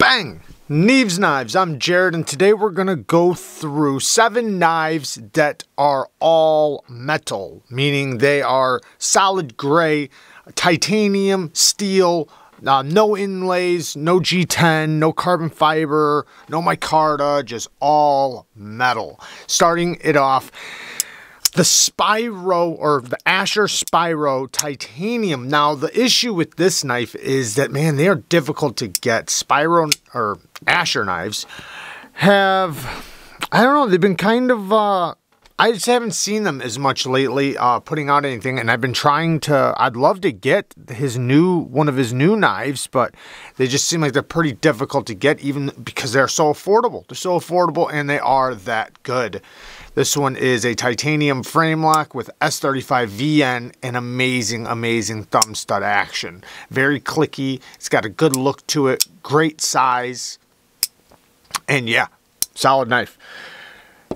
Bang! Neeves Knives, I'm Jared, and today we're going to go through 7 knives that are all metal, meaning they are solid gray, titanium, steel, no inlays, no G10, no carbon fiber, no micarta, just all metal. Starting it off, the Spyro, or the Asher Spyro Titanium. Now, the issue with this knife is that, man, they are difficult to get. Spyro, or Asher knives have, I don't know, they've been kind of, I just haven't seen them as much lately, putting out anything, and I've been trying to, I'd love to get one of his new knives, but they just seem like they're pretty difficult to get, even because they're so affordable. They're so affordable, and they are that good. This one is a titanium frame lock with S35VN and amazing, amazing thumb stud action. Very clicky. It's got a good look to it. Great size. And yeah, solid knife.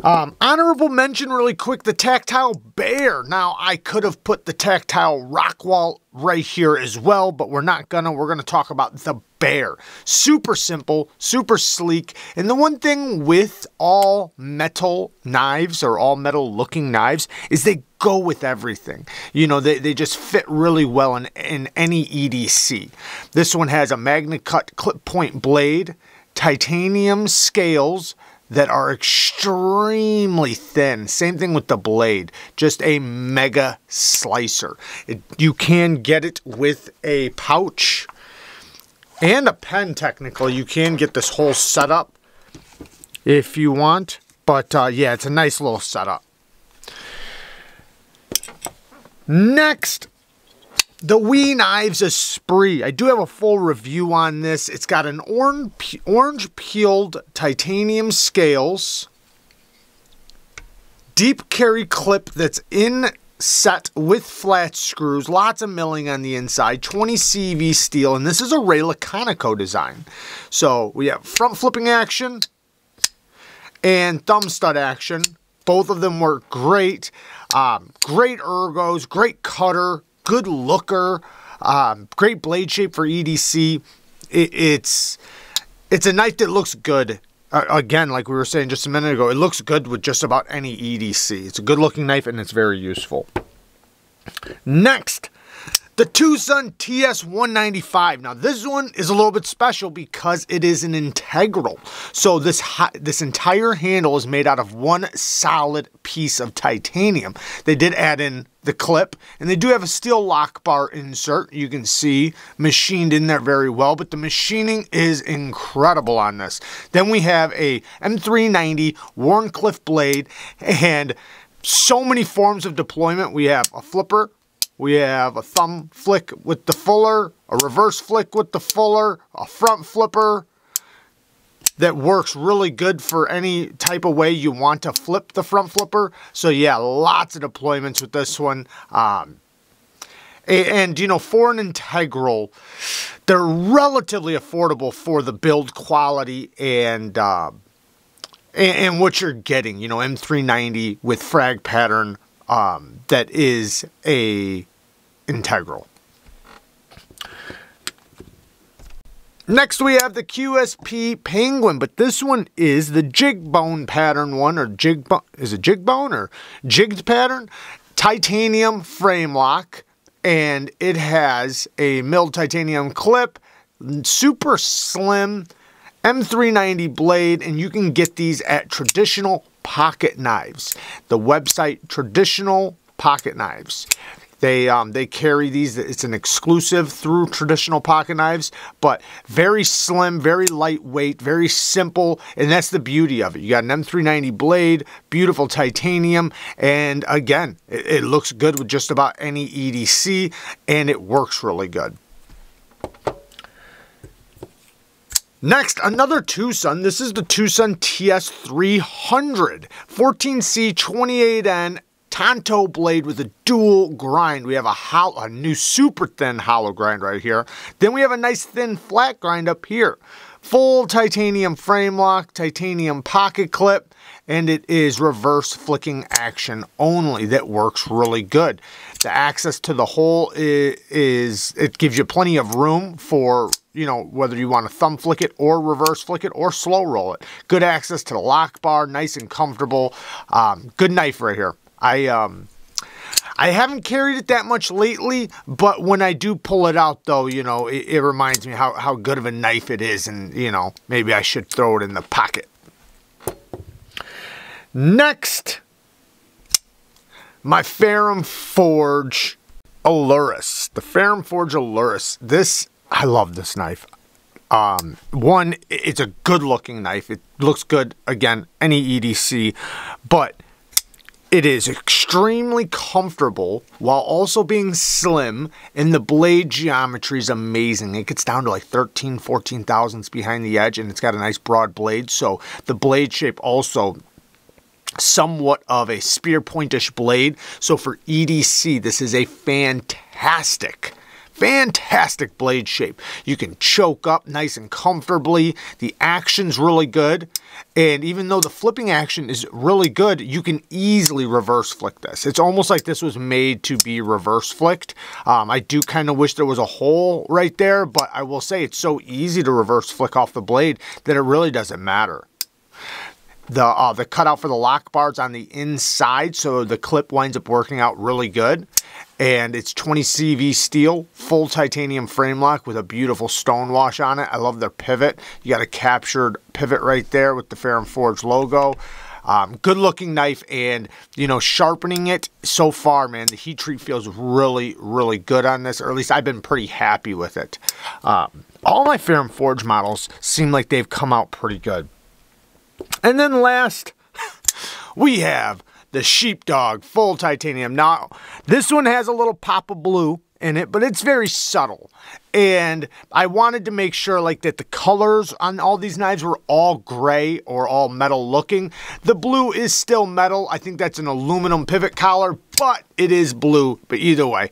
Honorable mention really quick, the Tactile Bear. Now, I could have put the Tactile Rockwall right here as well, but we're not gonna. We're gonna talk about the Bear. Super simple, super sleek. And the one thing with all metal knives, or all metal looking knives, is they go with everything. You know, they just fit really well in any EDC. This one has a MagnaCut clip point blade, titanium scales that are extremely thin. Same thing with the blade. Just a mega slicer. You can get it with a pouch and a pen, technically. You can get this whole setup if you want. But yeah, it's a nice little setup. Next, the WE Knives Esprit. I do have a full review on this. It's got an orange peeled titanium scales, deep carry clip that's set with flat screws, lots of milling on the inside, 20 CV steel, and this is a Ray Laconico design. So we have front flipping action and thumb stud action. Both of them work great. Great ergos, great cutter, good looker, great blade shape for EDC. It's a knife that looks good. Again, like we were saying just a minute ago, it looks good with just about any EDC. It's a good looking knife and it's very useful. Next, the Tucson TS195. Now this one is a little bit special because it is an integral. So this entire handle is made out of one solid piece of titanium. They did add in the clip, and they do have a steel lock bar insert. You can see machined in there very well, but the machining is incredible on this. Then we have a M390 Wharncliffe blade, and so many forms of deployment. We have a flipper, we have a thumb flick with the fuller, a reverse flick with the fuller, a front flipper that works really good for any type of way you want to flip the front flipper. So yeah, lots of deployments with this one. And you know, for an integral, they're relatively affordable for the build quality and what you're getting. You know, M390 with frag pattern that is a integral. Next we have the QSP Penguin, but this one is the jig bone pattern one, or is it jig bone or jigged pattern? Titanium frame lock, and it has a milled titanium clip, super slim M390 blade, and you can get these at Traditional Pocket Knives. The website Traditional Pocket Knives. They carry these. It's an exclusive through Traditional Pocket Knives, but very slim, very lightweight, very simple, and that's the beauty of it. You got an M390 blade, beautiful titanium, and again, it looks good with just about any EDC, and it works really good. Next, another Tucson. This is the Tucson TS300, 14C 28N Tonto blade with a dual grind. We have a new super thin hollow grind right here. Then we have a nice thin flat grind up here. Full titanium frame lock, titanium pocket clip, and it is reverse flicking action only. That works really good. The access to the hole it gives you plenty of room for you know, whether you want to thumb flick it or reverse flick it or slow roll it. Good access to the lock bar, nice and comfortable. Good knife right here. I haven't carried it that much lately, but when I do pull it out, though, you know, it reminds me how good of a knife it is, and, you know, maybe I should throw it in the pocket. Next, my Ferrum Forge Aluris. The Ferrum Forge Aluris. This, I love this knife. One, it's a good-looking knife. It looks good, again, any EDC, but it is extremely comfortable while also being slim, and the blade geometry is amazing. It gets down to like 13, 14 thousandths behind the edge, and it's got a nice broad blade, so the blade shape also somewhat of a spear pointish blade. So for EDC, this is a fantastic blade shape. You can choke up nice and comfortably. The action's really good. And even though the flipping action is really good, you can easily reverse flick this. It's almost like this was made to be reverse flicked. I do kind of wish there was a hole right there, but I will say it's so easy to reverse flick off the blade that it really doesn't matter. The cutout for the lock bar's on the inside, so the clip winds up working out really good. And it's 20 CV steel, full titanium frame lock with a beautiful stone wash on it. I love their pivot. You got a captured pivot right there with the Ferrum Forge logo. Good looking knife, and, you know, sharpening it so far, man, the heat treat feels really, really good on this, or at least I've been pretty happy with it. All my Ferrum Forge models seem like they've come out pretty good. And then last, we have the Sheepdog full titanium. Now, this one has a little pop of blue in it, but it's very subtle. And I wanted to make sure like that the colors on all these knives were all gray or all metal looking. The blue is still metal. I think that's an aluminum pivot collar, but it is blue. But either way,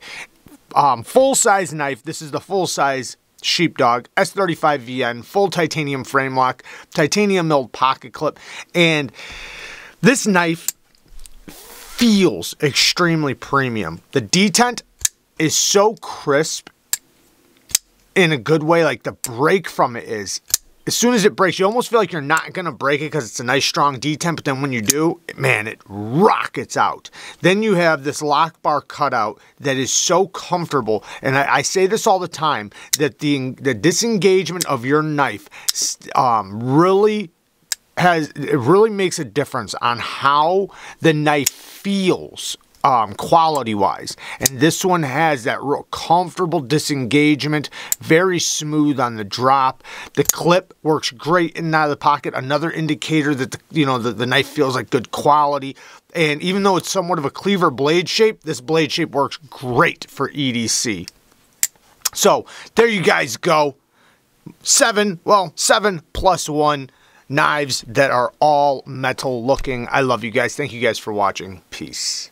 full size knife. This is the full size Sheepdog S35VN, full titanium frame lock, titanium milled pocket clip, and this knife feels extremely premium. The detent is so crisp in a good way. Like the break from it is, as soon as it breaks, you almost feel like you're not going to break it because it's a nice strong detent, but then when you do, man, it rockets out. Then you have this lock bar cutout that is so comfortable, and I say this all the time, that the disengagement of your knife really makes a difference on how the knife feels quality-wise. And this one has that real comfortable disengagement, very smooth on the drop. The clip works great in and out of the pocket, another indicator that the knife feels like good quality. And even though it's somewhat of a cleaver blade shape, this blade shape works great for EDC. So there you guys go. 7 plus 1 knives that are all metal looking. I love you guys. Thank you guys for watching. Peace.